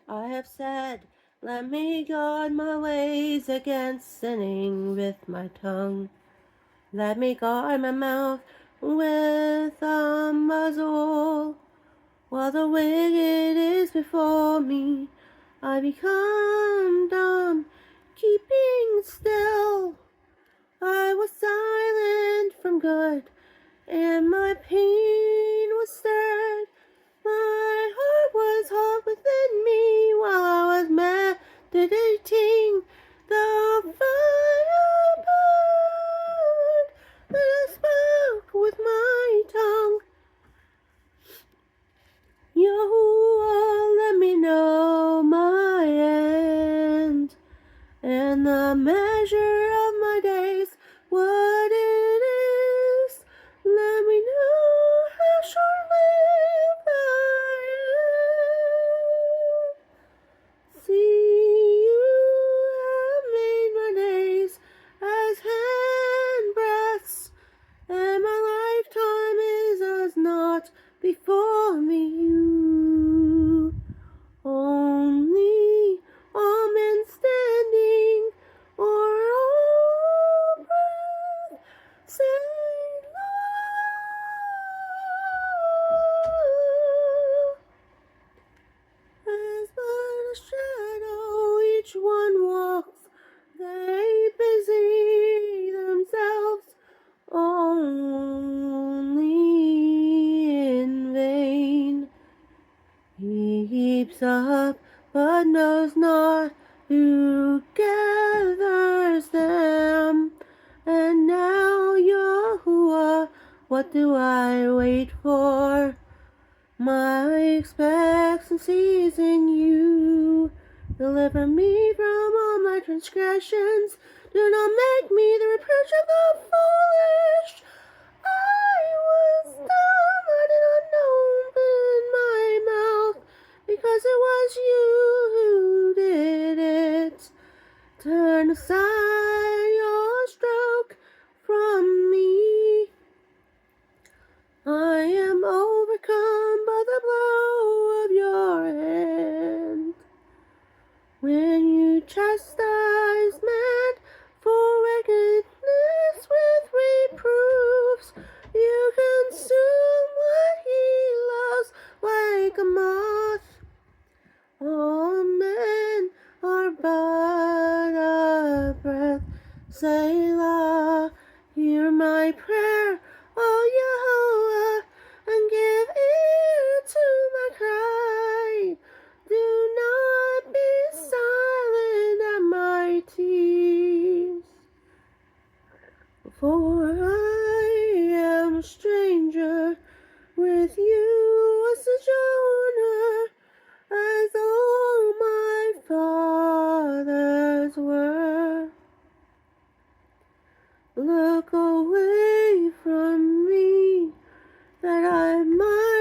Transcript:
I have said, let me guard my ways against sinning with my tongue. Let me guard my mouth with a muzzle. While the wicked is before me, I become dumb, keeping still. I was silent from good, and my pain was stirred. My heart was hot within me while I was meditating. The fire burned, and I spoke with my tongue. Yahuwah, let me know my end, and the measure of my days, what it is. Let me know how short-lived I am. See, you have made my days as handbreadths, and my lifetime is as naught before me. You only, all men standing, or all breath, say, as but a shadow each one walks, they busy themselves only in vain. He heaps up, but knows not who gathers them. And now, Yahuwah, what do I wait for? My expectancy's in you. Deliver me from all my transgressions. Do not make me the reproach of the foolish. I was dumb, I did not open my mouth, because it was you who did it. Turn aside your stroke from me. I am overcome by the blow of your hand. When you chastise man for wickedness with reproofs, you consume what he loves like a moth. All men are but a breath. Selah, hear my prayer, O Yahuwah, and give ear to my cry. Do not be silent at my tears, for I am a stranger with you, a sojourner, as all my fathers were. Look away from me, that I might